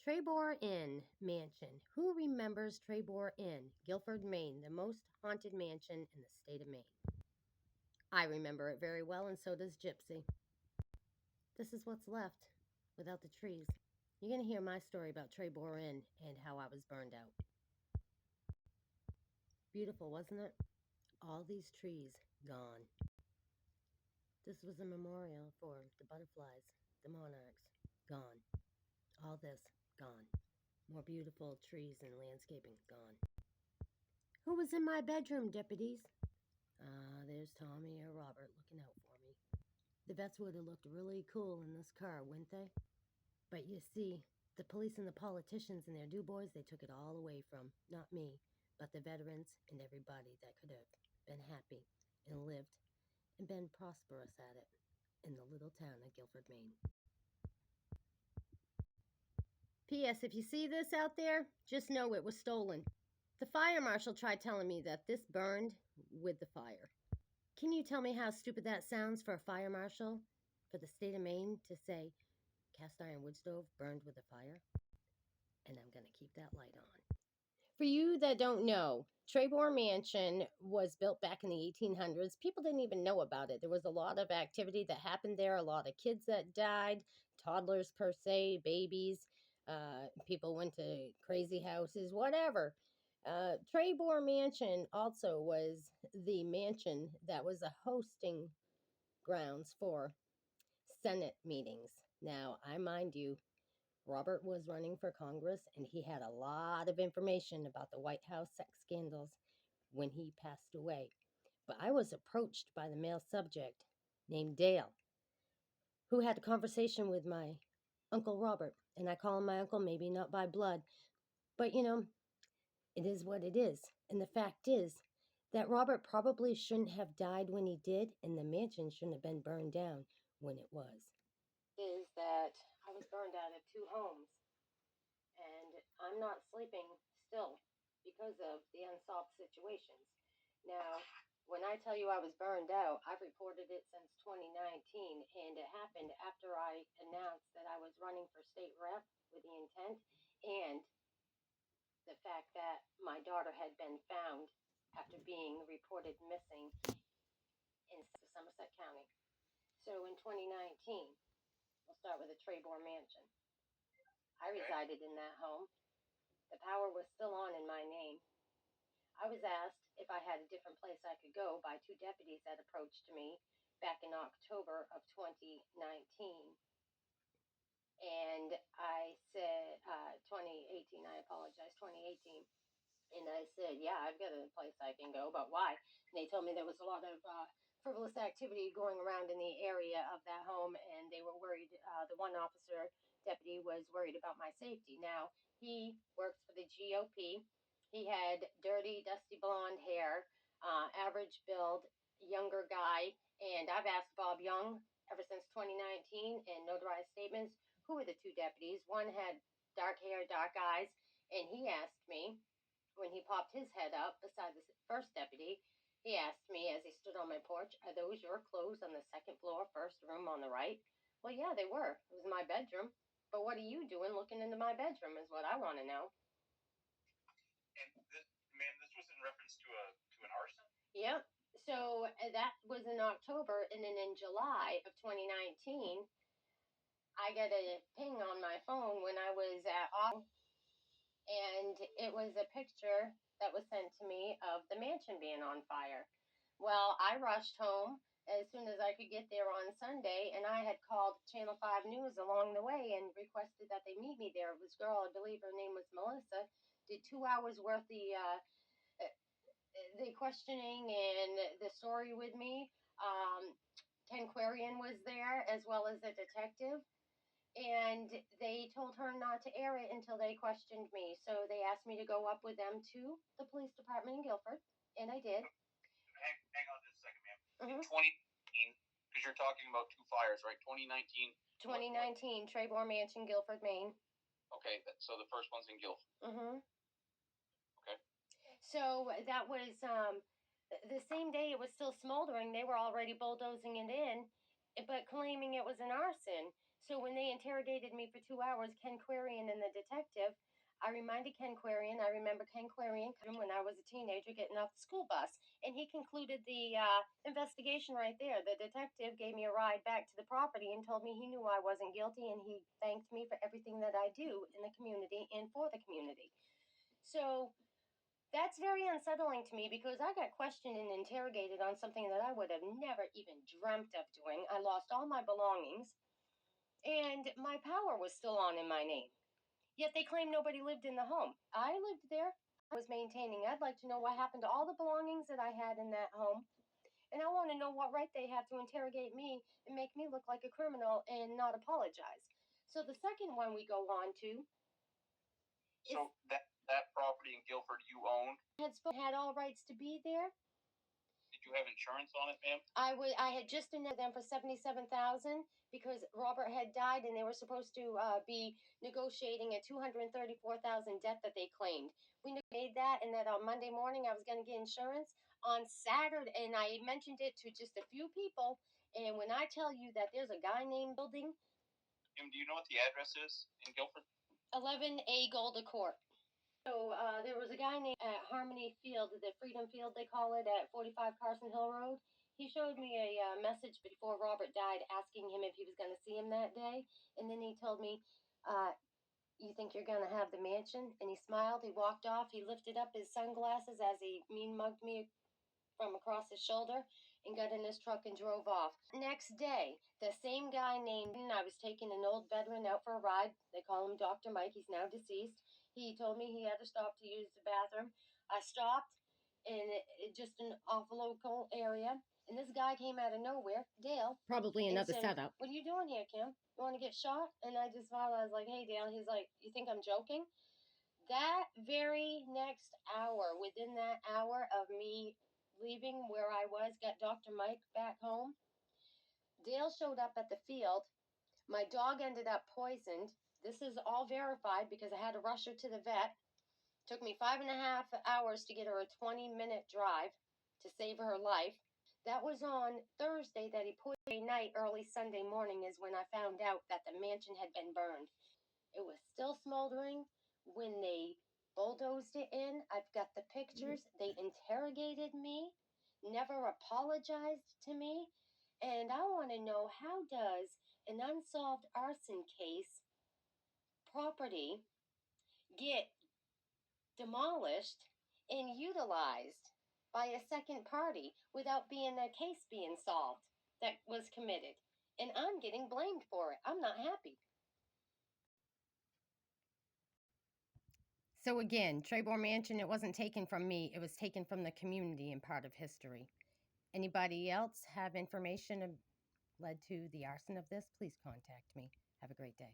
Trebor Inn Mansion. Who remembers Trebor Inn, Guilford, Maine, the most haunted mansion in the state of Maine? I remember it very well, and so does Gypsy. This is what's left without the trees. You're going to hear my story about Trebor Inn and how I was burned out. Beautiful, wasn't it? All these trees gone. This was a memorial for the butterflies, the monarchs, gone. All this, gone. More beautiful trees and landscaping, gone. Who was in my bedroom, deputies? There's Tommy or Robert looking out for me. The vets would have looked really cool in this car, wouldn't they? But you see, the police and the politicians and their do-boys, they took it all away from, not me, but the veterans and everybody that could have been happy and lived and been prosperous at it in the little town of Guilford, Maine. P.S. If you see this out there, just know it was stolen. The fire marshal tried telling me that this burned with the fire. Can you tell me how stupid that sounds for a fire marshal for the state of Maine to say cast iron wood stove burned with a fire? And I'm going to keep that light on. For you that don't know, Trebor Mansion was built back in the 1800s. People didn't even know about it. There was a lot of activity that happened there, a lot of kids that died, toddlers per se, babies. People went to crazy houses, whatever. Trebor Mansion also was the mansion that was a hosting grounds for Senate meetings. Now, I mind you, Robert was running for Congress, and he had a lot of information about the White House sex scandals when he passed away. But I was approached by the male subject named Dale, who had a conversation with my Uncle Robert. And I call him my uncle, maybe not by blood, but it is what it is. And the fact is that Robert probably shouldn't have died when he did, and the mansion shouldn't have been burned down when it was. Is that I was burned out of 2 homes, and I'm not sleeping still because of the unsolved situations. Now, when I tell you I was burned out, I've reported it since 2019, and it happened after I announced that I was running for state rep with the intent, and the fact that my daughter had been found after being reported missing in Somerset County. So in 2019, we'll start with the Trebor Mansion. I resided in that home. The power was still on in my name. I was asked if I had a different place I could go by 2 deputies that approached me back in October of 2019. And I said, 2018, I apologize, 2018. And I said, yeah, I've got a place I can go, but why? And they told me there was a lot of frivolous activity going around in the area of that home, and they were worried. The one officer deputy was worried about my safety. Now, he works for the GOP. He had dirty, dusty blonde hair, average build, younger guy, and I've asked Bob Young ever since 2019 in notarized statements, who were the 2 deputies? One had dark hair, dark eyes, and he asked me, when he popped his head up beside the first deputy, he asked me as he stood on my porch, are those your clothes on the 2nd floor, first room on the right? Well, yeah, they were. It was my bedroom. But what are you doing looking into my bedroom is what I want to know. And this was in reference to an arson? Yep. So that was in October, and then in July of 2019, I got a ping on my phone when I was at office, and it was a picture that was sent to me of the mansion being on fire. Well, I rushed home as soon as I could get there on Sunday, and I had called Channel 5 News along the way and requested that they meet me there. It was a girl, I believe her name was Melissa, did 2 hours worth the questioning and the story with me. Ken Quarian was there, as well as a detective. And they told her not to air it until they questioned me. So they asked me to go up with them to the police department in Guilford, and I did. Hang on just a second, ma'am. In 2019, because you're talking about 2 fires, right? 2019. 2019, Trebor Mansion, Guilford, Maine. Okay, so the first one's in Guilford. Okay. So that was the same day it was still smoldering. They were already bulldozing it in, but claiming it was an arson. So when they interrogated me for 2 hours, Ken Quarian and the detective, I reminded Ken Quarian. I remember Ken Quarian when I was a teenager getting off the school bus, and he concluded the investigation right there. The detective gave me a ride back to the property and told me he knew I wasn't guilty, and he thanked me for everything that I do in the community and for the community. So that's very unsettling to me because I got questioned and interrogated on something that I would have never even dreamt of doing. I lost all my belongings, and my power was still on in my name. Yet they claim nobody lived in the home. I lived there. I was maintaining. I'd like to know what happened to all the belongings that I had in that home. And I want to know what right they have to interrogate me and make me look like a criminal and not apologize. So the second one we go on to. So that property in Guilford you owned? Had all rights to be there. Did you have insurance on it, ma'am? I had just announced them for $77,000 because Robert had died, and they were supposed to be negotiating a $234,000 debt that they claimed. We made that, and that on Monday morning I was going to get insurance. On Saturday, and I mentioned it to just a few people. And when I tell you that there's a guy named Building, Ma'am, do you know what the address is in Guilford? 11A Golda Court. So there was a guy named at Harmony Field, the Freedom Field they call it, at 45 Carson Hill Road. He showed me a message before Robert died asking him if he was going to see him that day. And then he told me, you think you're going to have the mansion? And he smiled. He walked off. He lifted up his sunglasses as he mean mugged me from across his shoulder and got in his truck and drove off. Next day, the same guy named, I was taking an old veteran out for a ride. They call him Dr. Mike. He's now deceased. He told me he had to stop to use the bathroom. I stopped in just an off local area, and this guy came out of nowhere, Dale. Probably another said, setup. What are you doing here, Kim? You want to get shot? And I just smiled. I was like, hey, Dale. He's like, you think I'm joking? That very next hour, within that hour of me leaving where I was, got Dr. Mike back home, Dale showed up at the field. My dog ended up poisoned. This is all verified because I had to rush her to the vet. Took me 5.5 hours to get her a 20-minute drive to save her life. That was on Thursday that he poisoned night. Early Sunday morning is when I found out that the mansion had been burned. It was still smoldering when they bulldozed it in. I've got the pictures. They interrogated me, never apologized to me. And I want to know, how does an unsolved arson case property get demolished and utilized by a second party without being a case being solved that was committed? And I'm getting blamed for it. I'm not happy. So again, Trebor Mansion, it wasn't taken from me. It was taken from the community and part of history. Anybody else have information led to the arson of this? Please contact me. Have a great day.